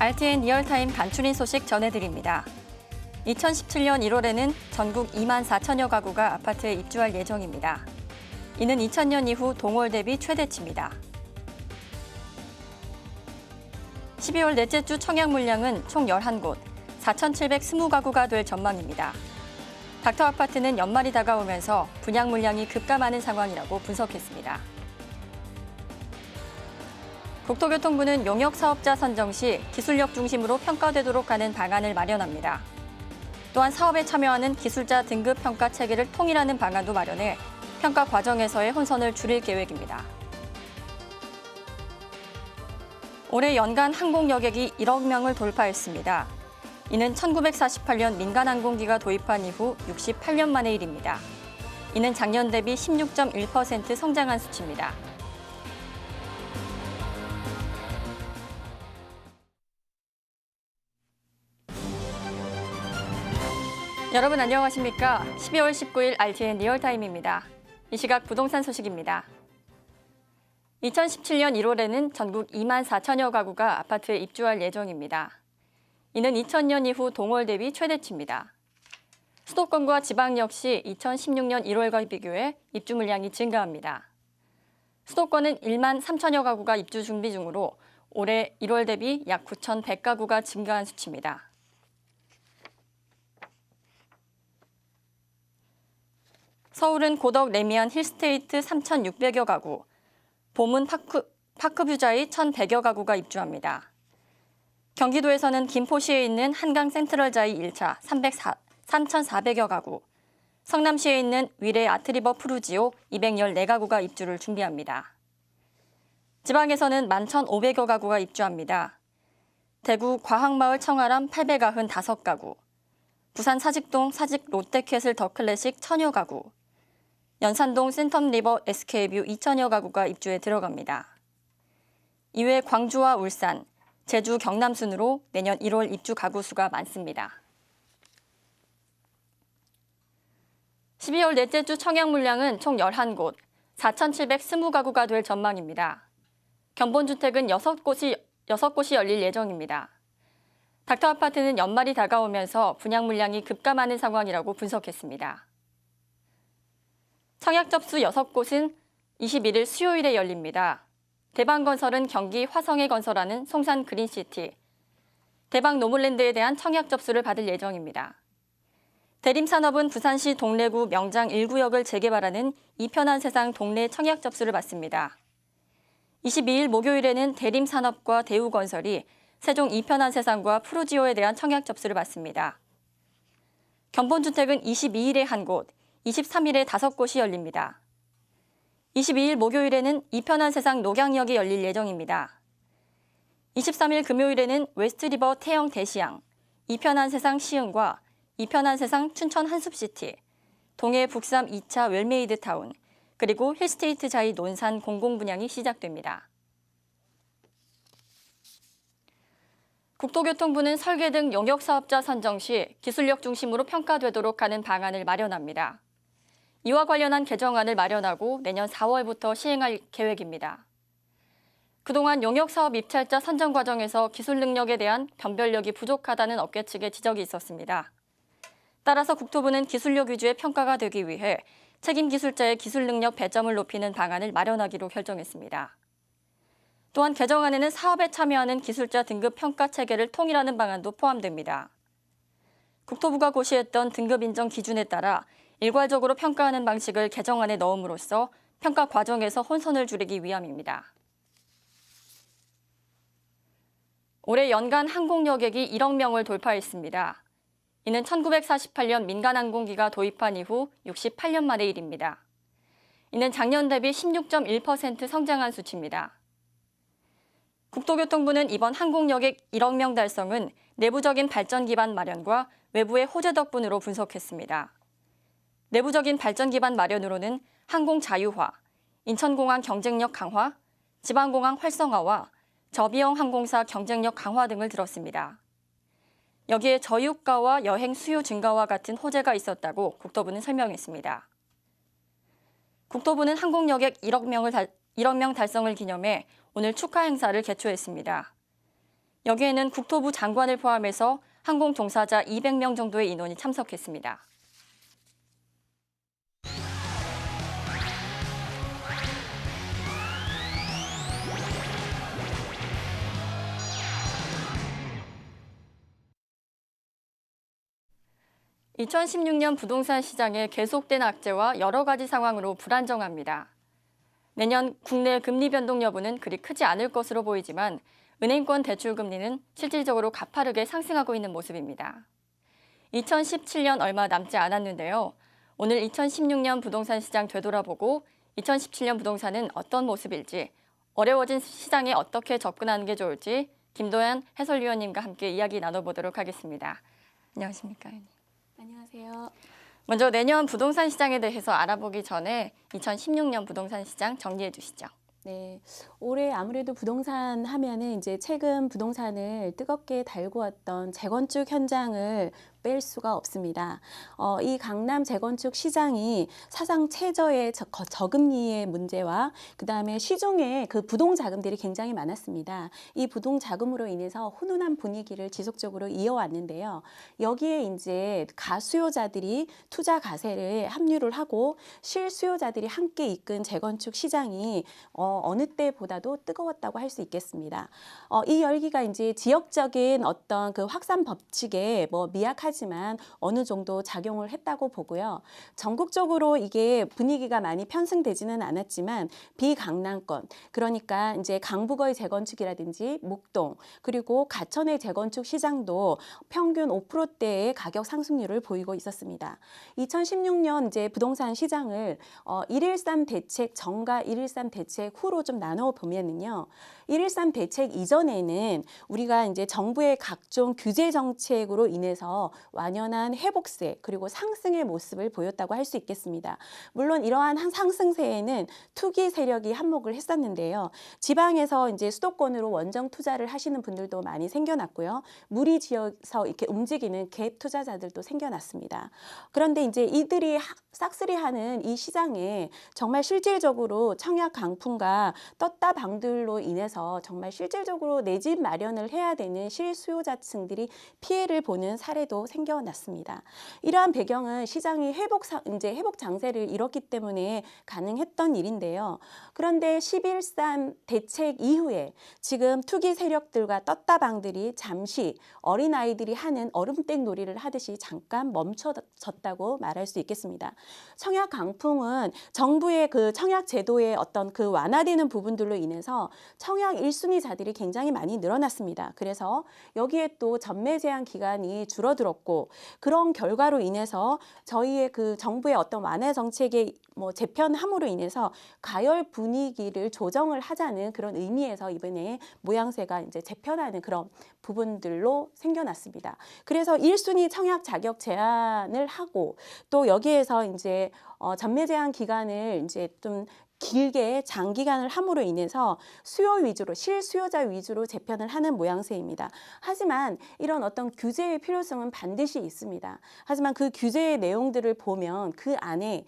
RTN 리얼타임 간추린 소식 전해드립니다. 2017년 1월에는 전국 2만 4천여 가구가 아파트에 입주할 예정입니다. 이는 2000년 이후 동월 대비 최대치입니다. 12월 넷째 주 청약 물량은 총 11곳, 4,720가구가 될 전망입니다. 닥터 아파트는 연말이 다가오면서 분양 물량이 급감하는 상황이라고 분석했습니다. 국토교통부는 용역 사업자 선정 시 기술력 중심으로 평가되도록 하는 방안을 마련합니다. 또한 사업에 참여하는 기술자 등급 평가 체계를 통일하는 방안도 마련해 평가 과정에서의 혼선을 줄일 계획입니다. 올해 연간 항공 여객이 1억 명을 돌파했습니다. 이는 1948년 민간항공기가 도입한 이후 68년 만의 일입니다. 이는 작년 대비 16.1% 성장한 수치입니다. 여러분 안녕하십니까? 12월 19일 RTN 리얼타임입니다. 이 시각 부동산 소식입니다. 2017년 1월에는 전국 2만 4천여 가구가 아파트에 입주할 예정입니다. 이는 2000년 이후 동월 대비 최대치입니다. 수도권과 지방 역시 2016년 1월과 비교해 입주 물량이 증가합니다. 수도권은 1만 3천여 가구가 입주 준비 중으로 올해 1월 대비 약 9,100가구가 증가한 수치입니다. 서울은 고덕 레미안 힐스테이트 3,600여 가구, 봄은 파크뷰자의 1,100여 가구가 입주합니다. 경기도에서는 김포시에 있는 한강 센트럴자이 1차 3,400여 가구, 성남시에 있는 위례 아트리버 푸르지오 214가구가 입주를 준비합니다. 지방에서는 11,500여 가구가 입주합니다. 대구 과학마을 청아람 895가구, 부산 사직동 사직 롯데캐슬 더클래식 1,000여 가구, 연산동 센텀리버 SK뷰 2,000여 가구가 입주에 들어갑니다. 이외 광주와 울산, 제주, 경남 순으로 내년 1월 입주 가구 수가 많습니다. 12월 넷째 주 청약 물량은 총 11곳, 4,720가구가 될 전망입니다. 견본주택은 6곳이 열릴 예정입니다. 닥터 아파트는 연말이 다가오면서 분양 물량이 급감하는 상황이라고 분석했습니다. 청약 접수 6곳은 21일 수요일에 열립니다. 대방건설은 경기 화성에 건설하는 송산 그린시티, 대방 노물랜드에 대한 청약 접수를 받을 예정입니다. 대림산업은 부산시 동래구 명장 1구역을 재개발하는 이편한 세상 동래 청약 접수를 받습니다. 22일 목요일에는 대림산업과 대우건설이 세종 이편한 세상과 푸르지오에 대한 청약 접수를 받습니다. 견본주택은 22일에 1곳, 23일에 5곳이 열립니다. 22일 목요일에는 이편한 세상 녹양역이 열릴 예정입니다. 23일 금요일에는 웨스트리버 태영 대시양, 이편한 세상 시흥과 이편한 세상 춘천 한숲시티, 동해 북삼 2차 웰메이드 타운, 그리고 힐스테이트 자이 논산 공공분양이 시작됩니다. 국토교통부는 설계 등 용역사업자 선정 시 기술력 중심으로 평가되도록 하는 방안을 마련합니다. 이와 관련한 개정안을 마련하고 내년 4월부터 시행할 계획입니다. 그동안 용역사업 입찰자 선정 과정에서 기술 능력에 대한 변별력이 부족하다는 업계 측의 지적이 있었습니다. 따라서 국토부는 기술력 위주의 평가가 되기 위해 책임 기술자의 기술 능력 배점을 높이는 방안을 마련하기로 결정했습니다. 또한 개정안에는 사업에 참여하는 기술자 등급 평가 체계를 통일하는 방안도 포함됩니다. 국토부가 고시했던 등급 인정 기준에 따라 일괄적으로 평가하는 방식을 개정안에 넣음으로써 평가 과정에서 혼선을 줄이기 위함입니다. 올해 연간 항공 여객이 1억 명을 돌파했습니다. 이는 1948년 민간항공기가 도입한 이후 68년 만의 일입니다. 이는 작년 대비 16.1% 성장한 수치입니다. 국토교통부는 이번 항공 여객 1억 명 달성은 내부적인 발전 기반 마련과 외부의 호재 덕분으로 분석했습니다. 내부적인 발전 기반 마련으로는 항공 자유화, 인천공항 경쟁력 강화, 지방공항 활성화와 저비용 항공사 경쟁력 강화 등을 들었습니다. 여기에 저유가와 여행 수요 증가와 같은 호재가 있었다고 국토부는 설명했습니다. 국토부는 항공 여객 1억 명 달성을 기념해 오늘 축하 행사를 개최했습니다. 여기에는 국토부 장관을 포함해서 항공 종사자 200명 정도의 인원이 참석했습니다. (2016년) 부동산 시장의 계속된 악재와 여러 가지 상황으로 불안정합니다. 내년 국내 금리 변동 여부는 그리 크지 않을 것으로 보이지만 은행권 대출 금리는 실질적으로 가파르게 상승하고 있는 모습입니다. 2017년 얼마 남지 않았는데요. 오늘 2016년 부동산 시장 되돌아보고 2017년 부동산은 어떤 모습일지, 어려워진 시장에 어떻게 접근하는 게 좋을지 김도연 해설위원님과 함께 이야기 나눠보도록 하겠습니다. 안녕하십니까, 의원님. 안녕하세요. 먼저 내년 부동산 시장에 대해서 알아보기 전에 2016년 부동산 시장 정리해 주시죠. 네, 올해 아무래도 부동산 하면은 이제 최근 부동산을 뜨겁게 달고 왔던 재건축 현장을 뺄 수가 없습니다. 이 강남 재건축 시장이 사상 최저의 저금리의 문제와 그다음에 시중에 그 부동 자금들이 굉장히 많았습니다. 이 부동 자금으로 인해서 훈훈한 분위기를 지속적으로 이어왔는데요. 여기에 이제 가수요자들이 투자 가세를 합류를 하고 실수요자들이 함께 이끈 재건축 시장이 어느 때보다도 뜨거웠다고 할 수 있겠습니다. 이 열기가 이제 지역적인 어떤 그 확산 법칙에 미약하지만 어느 정도 작용을 했다고 보고요. 전국적으로 이게 분위기가 많이 편승되지는 않았지만 비강남권, 그러니까 이제 강북의 재건축이라든지 목동 그리고 가천의 재건축 시장도 평균 5%대의 가격 상승률을 보이고 있었습니다. 2016년 이제 부동산 시장을 1.13 대책 전과 1.13 대책 후로 좀 나눠 보면은요. 1.13 대책 이전에는 우리가 이제 정부의 각종 규제 정책으로 인해서 완연한 회복세 그리고 상승의 모습을 보였다고 할 수 있겠습니다. 물론 이러한 상승세에는 투기 세력이 한몫을 했었는데요. 지방에서 이제 수도권으로 원정 투자를 하시는 분들도 많이 생겨났고요. 무리 지역에서 이렇게 움직이는 갭 투자자들도 생겨났습니다. 그런데 이제 이들이 싹쓸이하는 이 시장에 정말 실질적으로 청약 강풍과 떴다 방들로 인해서 정말 실질적으로 내 집 마련을 해야 되는 실수요자층들이 피해를 보는 사례도 생겨났습니다. 이러한 배경은 시장이 회복 장세를 이뤘기 때문에 가능했던 일인데요. 그런데 11.3 대책 이후에 지금 투기 세력들과 떴다 방들이 잠시 어린아이들이 하는 얼음땡 놀이를 하듯이 잠깐 멈춰졌다고 말할 수 있겠습니다. 청약 강풍은 정부의 그 청약 제도의 어떤 그 완화되는 부분들로 인해서 청약 1순위자들이 굉장히 많이 늘어났습니다. 그래서 여기에 또 전매 제한 기간이 줄어들었고 그런 결과로 인해서 저희의 그 정부의 어떤 완화 정책의 재편함으로 인해서 가열 분위기를 조정을 하자는 그런 의미에서 이번에 모양새가 이제 재편하는 그런 부분들로 생겨났습니다. 그래서 1순위 청약 자격 제한을 하고 또 여기에서 이제 전매 제한 기간을 이제 좀 길게 장기간을 함으로 인해서 수요 위주로 실수요자 위주로 재편을 하는 모양새입니다. 하지만 이런 어떤 규제의 필요성은 반드시 있습니다. 하지만 그 규제의 내용들을 보면 그 안에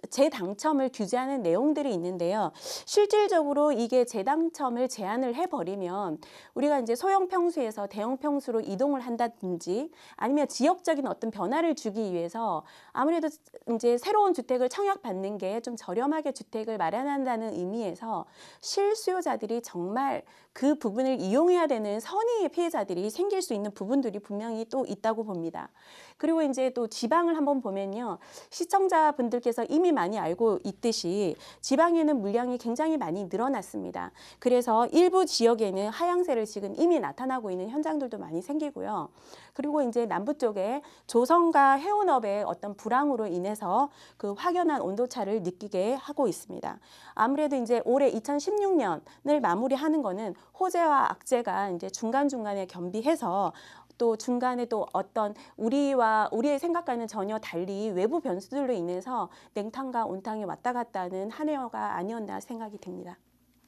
재당첨을 규제하는 내용들이 있는데요. 실질적으로 이게 재당첨을 제한을 해버리면 우리가 이제 소형 평수에서 대형 평수로 이동을 한다든지 아니면 지역적인 어떤 변화를 주기 위해서 아무래도 이제 새로운 주택을 청약받는 게 좀 저렴하게 주택을 마련한다는 의미에서 실수요자들이 정말 그 부분을 이용해야 되는 선의의 피해자들이 생길 수 있는 부분들이 분명히 또 있다고 봅니다. 그리고 이제 또 지방을 한번 보면요. 시청자분들께서 이미 많이 알고 있듯이 지방에는 물량이 굉장히 많이 늘어났습니다. 그래서 일부 지역에는 하향세를 지금 이미 나타나고 있는 현장들도 많이 생기고요. 그리고 이제 남부 쪽에 조성과 해운업의 어떤 불황으로 인해서 그 확연한 온도차를 느끼게 하고 있습니다. 아무래도 이제 올해 2016년을 마무리하는 거는 호재와 악재가 이제 중간중간에 겸비해서 또 중간에 또 어떤 우리의 생각과는 전혀 달리 외부 변수들로 인해서 냉탕과 온탕이 왔다 갔다 하는 한 해가 아니었나 생각이 듭니다.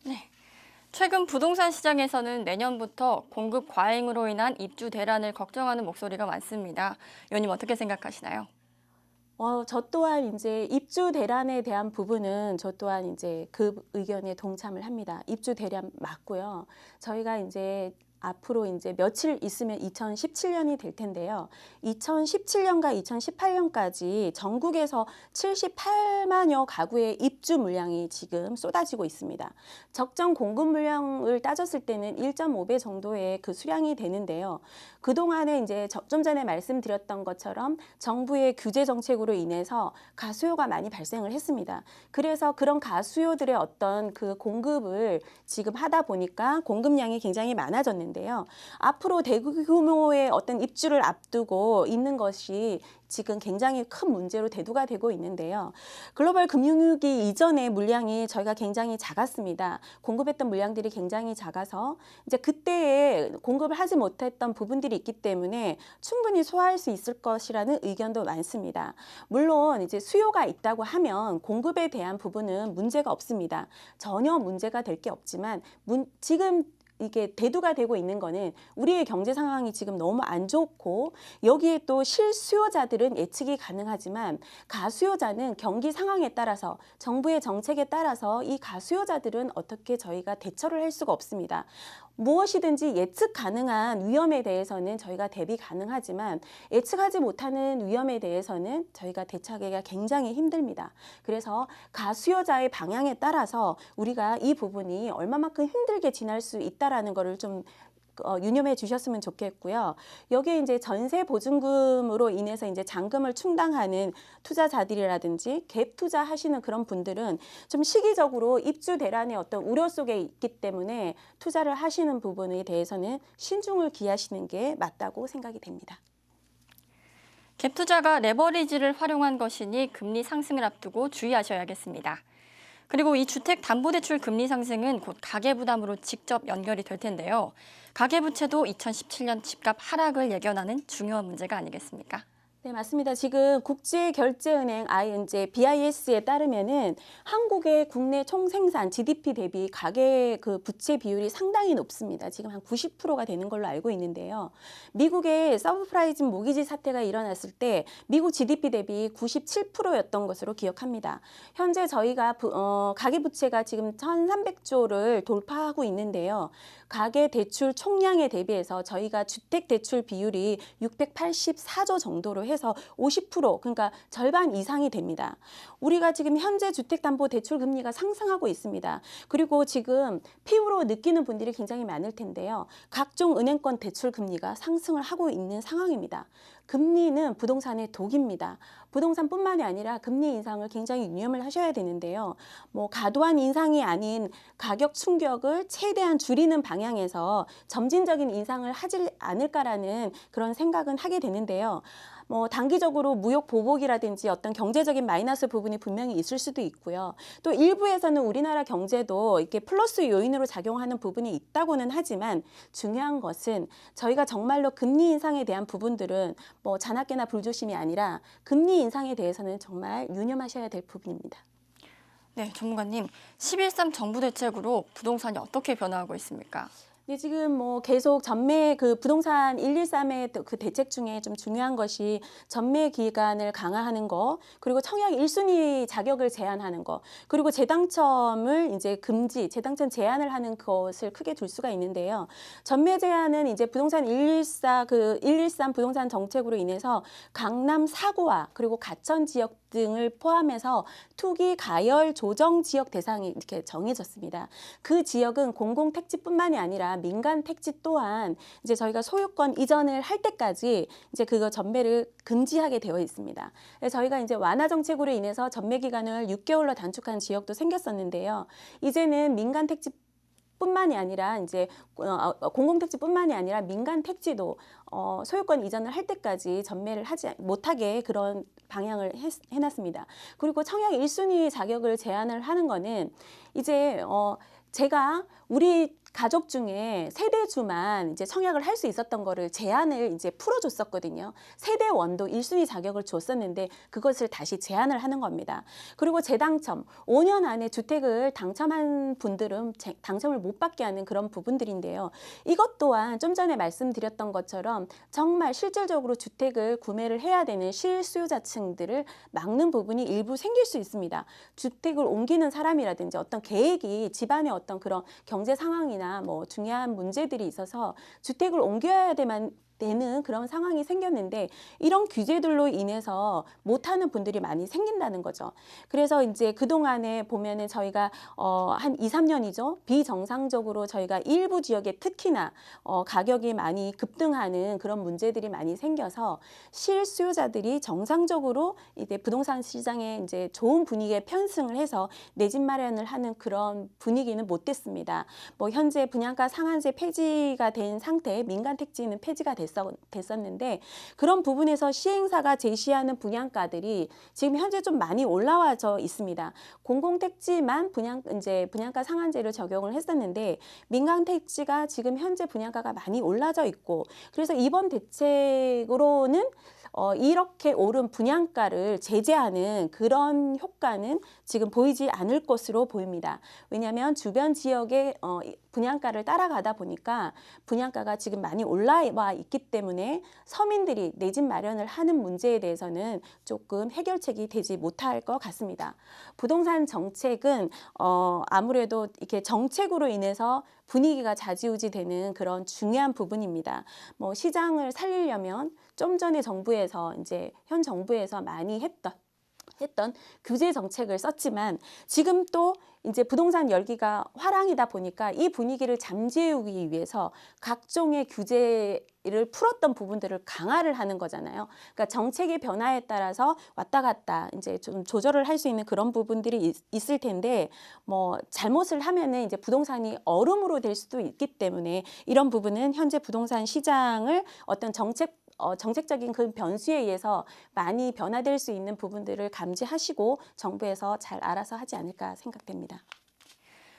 네. 최근 부동산 시장에서는 내년부터 공급 과잉으로 인한 입주 대란을 걱정하는 목소리가 많습니다. 의원님 어떻게 생각하시나요? 저 또한 이제 입주 대란에 대한 부분은 저 또한 이제 그 의견에 동참을 합니다. 입주 대란 맞고요. 저희가 이제 앞으로 이제 며칠 있으면 2017년이 될 텐데요. 2017년과 2018년까지 전국에서 78만여 가구의 입주 물량이 지금 쏟아지고 있습니다. 적정 공급 물량을 따졌을 때는 1.5배 정도의 그 수량이 되는데요. 그동안에 이제 좀 전에 말씀드렸던 것처럼 정부의 규제 정책으로 인해서 가수요가 많이 발생을 했습니다. 그래서 그런 가수요들의 어떤 그 공급을 지금 하다 보니까 공급량이 굉장히 많아졌는데요. 앞으로 대규모의 어떤 입주를 앞두고 있는 것이 지금 굉장히 큰 문제로 대두가 되고 있는데요. 글로벌 금융위기 이전의 물량이 저희가 굉장히 작았습니다. 공급했던 물량들이 굉장히 작아서 이제 그때에 공급을 하지 못했던 부분들이 있기 때문에 충분히 소화할 수 있을 것이라는 의견도 많습니다. 물론 이제 수요가 있다고 하면 공급에 대한 부분은 문제가 없습니다. 전혀 문제가 될 게 없지만 지금 이게 대두가 되고 있는 거는 우리의 경제 상황이 지금 너무 안 좋고 여기에 또 실수요자들은 예측이 가능하지만 가수요자는 경기 상황에 따라서 정부의 정책에 따라서 이 가수요자들은 어떻게 저희가 대처를 할 수가 없습니다. 무엇이든지 예측 가능한 위험에 대해서는 저희가 대비 가능하지만 예측하지 못하는 위험에 대해서는 저희가 대처하기가 굉장히 힘듭니다. 그래서 가수요자의 방향에 따라서 우리가 이 부분이 얼마만큼 힘들게 지날 수 있다라는 거를 좀 유념해 주셨으면 좋겠고요. 여기에 이제 전세 보증금으로 인해서 이제 잔금을 충당하는 투자자들이라든지 갭 투자하시는 그런 분들은 좀 시기적으로 입주 대란의 어떤 우려 속에 있기 때문에 투자를 하시는 부분에 대해서는 신중을 기하시는 게 맞다고 생각이 됩니다. 갭 투자가 레버리지를 활용한 것이니 금리 상승을 앞두고 주의하셔야겠습니다. 그리고 이 주택담보대출 금리 상승은 곧 가계부담으로 직접 연결이 될 텐데요. 가계부채도 2017년 집값 하락을 예견하는 중요한 문제가 아니겠습니까? 네, 맞습니다. 지금 국제결제은행 이제 BIS에 따르면은 한국의 국내 총생산 GDP 대비 가계 그 부채 비율이 상당히 높습니다. 지금 한 90%가 되는 걸로 알고 있는데요. 미국의 서브프라이즘 모기지 사태가 일어났을 때 미국 GDP 대비 97%였던 것으로 기억합니다. 현재 저희가 가계 부채가 지금 1,300조를 돌파하고 있는데요. 가계 대출 총량에 대비해서 저희가 주택 대출 비율이 684조 정도로 해서 50% 그러니까 절반 이상이 됩니다. 우리가 지금 현재 주택담보대출 금리가 상승하고 있습니다. 그리고 지금 피부로 느끼는 분들이 굉장히 많을 텐데요. 각종 은행권 대출 금리가 상승을 하고 있는 상황입니다. 금리는 부동산의 독입니다. 부동산뿐만이 아니라 금리 인상을 굉장히 유념을 하셔야 되는데요. 과도한 인상이 아닌 가격 충격을 최대한 줄이는 방향에서 점진적인 인상을 하지 않을까라는 그런 생각은 하게 되는데요. 단기적으로 무역 보복이라든지 어떤 경제적인 마이너스 부분이 분명히 있을 수도 있고요. 또 일부에서는 우리나라 경제도 이렇게 플러스 요인으로 작용하는 부분이 있다고는 하지만 중요한 것은 저희가 정말로 금리 인상에 대한 부분들은 자나깨나 불조심이 아니라 금리 인상에 대해서는 정말 유념하셔야 될 부분입니다. 네, 전문가님, 11.3 정부 대책으로 부동산이 어떻게 변화하고 있습니까? 네, 지금 계속 전매 그 부동산 113의 그 대책 중에 좀 중요한 것이 전매 기간을 강화하는 거, 그리고 청약 1순위 자격을 제한하는 거, 그리고 재당첨을 이제 재당첨 제한을 하는 것을 크게 둘 수가 있는데요. 전매 제한은 이제 부동산 113 부동산 정책으로 인해서 강남 4구와 그리고 가천 지역 등을 포함해서 투기 가열 조정 지역 대상이 이렇게 정해졌습니다. 그 지역은 공공택지뿐만이 아니라 민간 택지 또한 이제 저희가 소유권 이전을 할 때까지 이제 그거 전매를 금지하게 되어 있습니다. 저희가 이제 완화 정책으로 인해서 전매 기간을 6개월로 단축한 지역도 생겼었는데요. 이제는 민간 택지 뿐만이 아니라 이제 공공택지뿐만이 아니라 민간 택지도 소유권 이전을 할 때까지 전매를 하지 못하게 그런 방향을 해놨습니다. 그리고 청약 1순위 자격을 제한을 하는 거는 이제 제가 우리 가족 중에 세대주만 이제 청약을 할 수 있었던 거를 제한을 이제 풀어줬었거든요. 세대원도 1순위 자격을 줬었는데 그것을 다시 제한을 하는 겁니다. 그리고 재당첨, 5년 안에 주택을 당첨한 분들은 당첨을 못 받게 하는 그런 부분들인데요. 이것 또한 좀 전에 말씀드렸던 것처럼 정말 실질적으로 주택을 구매를 해야 되는 실수요자층들을 막는 부분이 일부 생길 수 있습니다. 주택을 옮기는 사람이라든지 어떤 계획이 집안의 어떤 그런 경제 상황이나 사업이나 뭐 중요한 문제들이 있어서 주택을 옮겨야 되는 그런 상황이 생겼는데 이런 규제들로 인해서 못하는 분들이 많이 생긴다는 거죠. 그래서 이제 그동안에 보면은 저희가 한 2, 3년이죠. 비정상적으로 저희가 일부 지역에 특히나 가격이 많이 급등하는 그런 문제들이 많이 생겨서 실수요자들이 정상적으로 이제 부동산 시장에 이제 좋은 분위기에 편승을 해서 내 집 마련을 하는 그런 분위기는 못 됐습니다. 뭐 현재 분양가 상한제 폐지가 된 상태, 민간 택지는 폐지가 됐었는데 그런 부분에서 시행사가 제시하는 분양가들이 지금 현재 좀 많이 올라와져 있습니다. 공공택지만 분양가 상한제를 적용을 했었는데 민간 택지가 지금 현재 분양가가 많이 올라져 있고 그래서 이번 대책으로는 이렇게 오른 분양가를 제재하는 그런 효과는 지금 보이지 않을 것으로 보입니다. 왜냐하면 주변 지역의 분양가를 따라가다 보니까 분양가가 지금 많이 올라와 있기 때문에 서민들이 내 집 마련을 하는 문제에 대해서는 조금 해결책이 되지 못할 것 같습니다. 부동산 정책은 아무래도 이렇게 정책으로 인해서 분위기가 좌지우지되는 그런 중요한 부분입니다. 뭐 시장을 살리려면 좀 전에 정부에서 이제 현 정부에서 많이 했던 규제 정책을 썼지만 지금 또 이제 부동산 열기가 화랑이다 보니까 이 분위기를 잠재우기 위해서 각종의 규제를 풀었던 부분들을 강화를 하는 거잖아요. 그러니까 정책의 변화에 따라서 왔다 갔다 이제 좀 조절을 할 수 있는 그런 부분들이 있을 텐데 뭐 잘못을 하면은 이제 부동산이 얼음으로 될 수도 있기 때문에 이런 부분은 현재 부동산 시장을 어떤 정책적인 그 변수에 의해서 많이 변화될 수 있는 부분들을 감지하시고 정부에서 잘 알아서 하지 않을까 생각됩니다.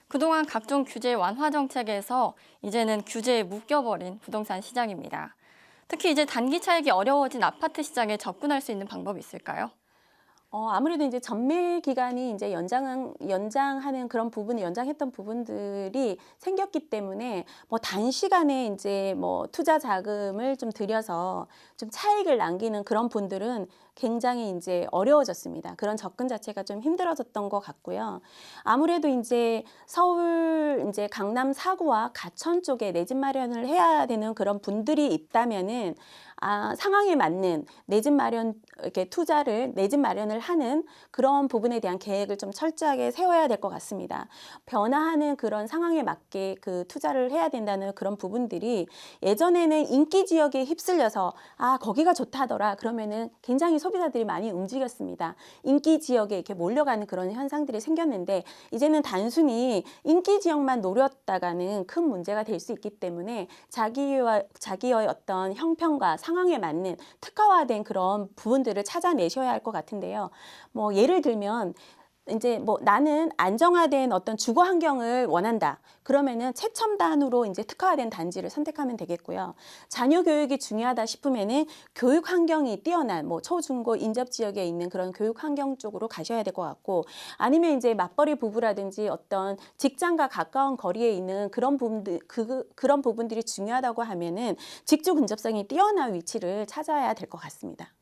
그동안 각종 규제 완화 정책에서 이제는 규제에 묶여버린 부동산 시장입니다. 특히 이제 단기 차익이 어려워진 아파트 시장에 접근할 수 있는 방법이 있을까요? 아무래도 이제 전매 기간이 이제 연장하는 그런 연장했던 부분들이 생겼기 때문에 뭐 단시간에 이제 뭐 투자 자금을 좀 들여서 좀 차익을 남기는 그런 분들은 굉장히 이제 어려워졌습니다. 그런 접근 자체가 좀 힘들어졌던 것 같고요. 아무래도 이제 서울 이제 강남 4구와 가천 쪽에 내 집 마련을 해야 되는 그런 분들이 있다면은 상황에 맞는 내 집 마련 이렇게 내 집 마련을 하는 그런 부분에 대한 계획을 좀 철저하게 세워야 될 것 같습니다. 변화하는 그런 상황에 맞게 그 투자를 해야 된다는 그런 부분들이 예전에는 인기 지역에 휩쓸려서 거기가 좋다더라 그러면은 굉장히 소비자들이 많이 움직였습니다. 인기 지역에 이렇게 몰려가는 그런 현상들이 생겼는데 이제는 단순히 인기 지역만 노렸다가는 큰 문제가 될 수 있기 때문에 자기의 어떤 형평과 상황에 맞는 특화화된 그런 부분들을 찾아내셔야 할 것 같은데요. 뭐 예를 들면 이제 뭐 나는 안정화된 어떤 주거 환경을 원한다. 그러면은 최첨단으로 이제 특화된 단지를 선택하면 되겠고요. 자녀 교육이 중요하다 싶으면은 교육 환경이 뛰어난 뭐 초중고 인접 지역에 있는 그런 교육 환경 쪽으로 가셔야 될 것 같고 아니면 이제 맞벌이 부부라든지 어떤 직장과 가까운 거리에 있는 그런 부분들이 중요하다고 하면은 직주 근접성이 뛰어난 위치를 찾아야 될 것 같습니다.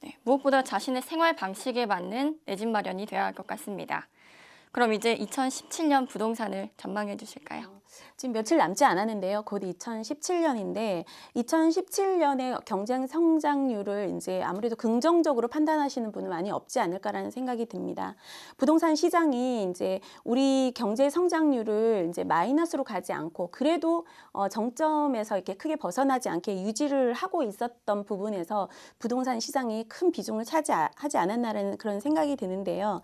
네, 무엇보다 자신의 생활 방식에 맞는 내 집 마련이 되어야 할 것 같습니다. 그럼 이제 2017년 부동산을 전망해 주실까요? 지금 며칠 남지 않았는데요. 곧 2017년인데 2017년의 경쟁 성장률을 이제 아무래도 긍정적으로 판단하시는 분은 많이 없지 않을까라는 생각이 듭니다. 부동산 시장이 이제 우리 경제 성장률을 이제 마이너스로 가지 않고 그래도 정점에서 이렇게 크게 벗어나지 않게 유지를 하고 있었던 부분에서 부동산 시장이 큰 비중을 차지하지 않았나라는 그런 생각이 드는데요.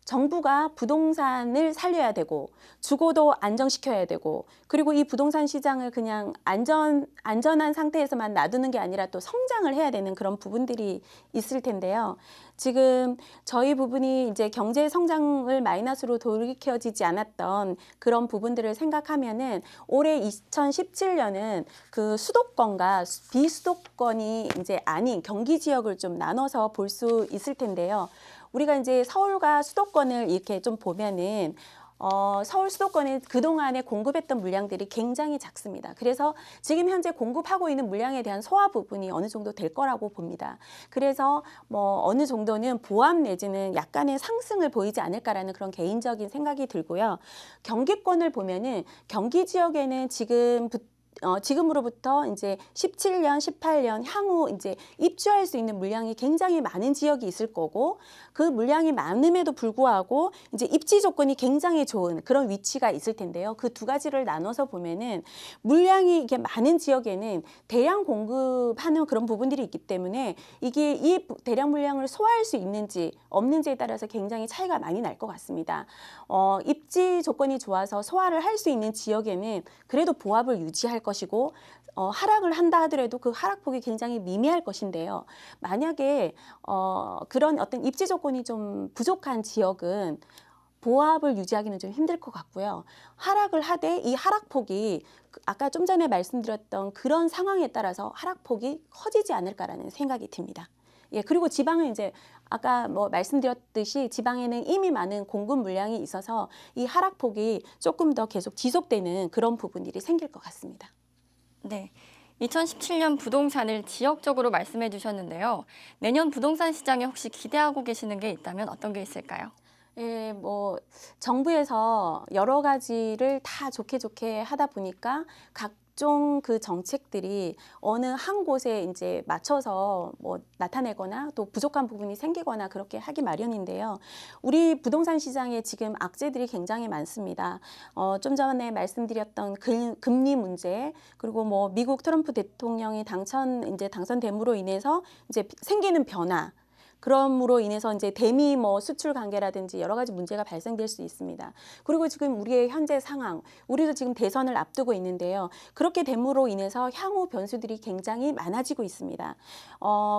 정부가 부동산을 살려야 되고 주거도 안정시켜야 되고 그리고 이 부동산 시장을 그냥 안전한 상태에서만 놔두는 게 아니라 또 성장을 해야 되는 그런 부분들이 있을 텐데요. 지금 저희 부분이 이제 경제 성장을 마이너스로 돌이켜지지 않았던 그런 부분들을 생각하면은 올해 2017년은 그 수도권과 비수도권이 이제 아닌 경기 지역을 좀 나눠서 볼 수 있을 텐데요. 우리가 이제 서울과 수도권을 이렇게 좀 보면은 서울 수도권에 그동안에 공급했던 물량들이 굉장히 작습니다. 그래서 지금 현재 공급하고 있는 물량에 대한 소화 부분이 어느 정도 될 거라고 봅니다. 그래서 뭐 어느 정도는 보합 내지는 약간의 상승을 보이지 않을까라는 그런 개인적인 생각이 들고요. 경기권을 보면은 경기 지역에는 지금으로부터 이제 17년, 18년 향후 이제 입주할 수 있는 물량이 굉장히 많은 지역이 있을 거고, 그 물량이 많음에도 불구하고 이제 입지 조건이 굉장히 좋은 그런 위치가 있을 텐데요. 그 두 가지를 나눠서 보면은 물량이 이게 많은 지역에는 대량 공급하는 그런 부분들이 있기 때문에 이게 이 대량 물량을 소화할 수 있는지 없는지에 따라서 굉장히 차이가 많이 날 것 같습니다. 입지 조건이 좋아서 소화를 할 수 있는 지역에는 그래도 보합을 유지할 것이고, 하락을 한다 하더라도 그 하락폭이 굉장히 미미할 것인데요. 만약에 그런 어떤 입지 조건이 좀 부족한 지역은 보합을 유지하기는 좀 힘들 것 같고요. 하락을 하되 이 하락폭이 아까 좀 전에 말씀드렸던 그런 상황에 따라서 하락폭이 커지지 않을까라는 생각이 듭니다. 예, 그리고 지방은 이제 아까 뭐 말씀드렸듯이 지방에는 이미 많은 공급 물량이 있어서 이 하락폭이 조금 더 계속 지속되는 그런 부분들이 생길 것 같습니다. 네. 2017년 부동산을 지역적으로 말씀해 주셨는데요. 내년 부동산 시장에 혹시 기대하고 계시는 게 있다면 어떤 게 있을까요? 예, 뭐 정부에서 여러 가지를 다 좋게 하다 보니까 각종 그 정책들이 어느 한 곳에 이제 맞춰서 뭐 나타내거나 또 부족한 부분이 생기거나 그렇게 하기 마련인데요. 우리 부동산 시장에 지금 악재들이 굉장히 많습니다. 좀 전에 말씀드렸던 금리 문제, 그리고 뭐 미국 트럼프 대통령이 당선됨으로 인해서 이제 생기는 변화, 그럼으로 인해서 이제 대미 뭐 수출 관계라든지 여러 가지 문제가 발생될 수 있습니다. 그리고 지금 우리의 현재 상황, 우리도 지금 대선을 앞두고 있는데요. 그렇게 됨으로 인해서 향후 변수들이 굉장히 많아지고 있습니다.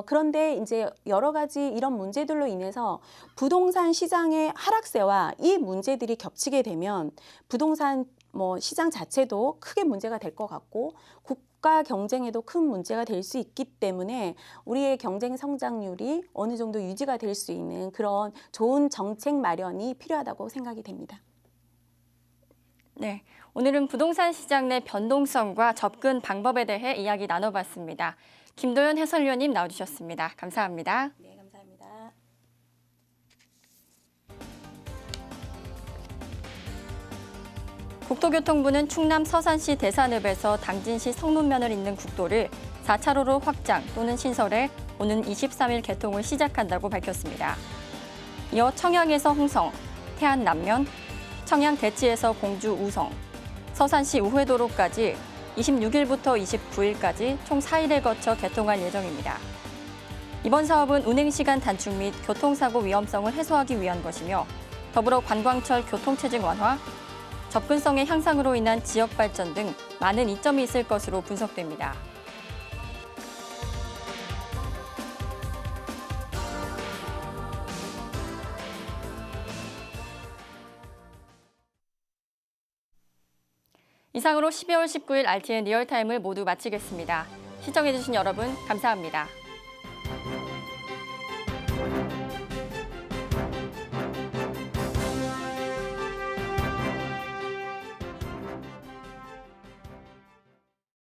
그런데 이제 여러 가지 이런 문제들로 인해서 부동산 시장의 하락세와 이 문제들이 겹치게 되면 부동산 뭐 시장 자체도 크게 문제가 될 것 같고, 국가 경쟁에도 큰 문제가 될 수 있기 때문에 우리의 경쟁 성장률이 어느 정도 유지가 될 수 있는 그런 좋은 정책 마련이 필요하다고 생각이 됩니다. 네. 오늘은 부동산 시장 내 변동성과 접근 방법에 대해 이야기 나눠봤습니다. 김도연 해설위원님 나와주셨습니다. 감사합니다. 네, 감사합니다. 국토교통부는 충남 서산시 대산읍에서 당진시 성문면을 잇는 국도를 4차로로 확장 또는 신설해 오는 23일 개통을 시작한다고 밝혔습니다. 이어 청양에서 홍성, 태안 남면, 청양 대치에서 공주 우성, 서산시 우회도로까지 26일부터 29일까지 총 4일에 거쳐 개통할 예정입니다. 이번 사업은 운행시간 단축 및 교통사고 위험성을 해소하기 위한 것이며, 더불어 관광철 교통체증 완화, 접근성의 향상으로 인한 지역 발전 등 많은 이점이 있을 것으로 분석됩니다. 이상으로 12월 19일 RTN 리얼타임을 모두 마치겠습니다. 시청해주신 여러분 감사합니다.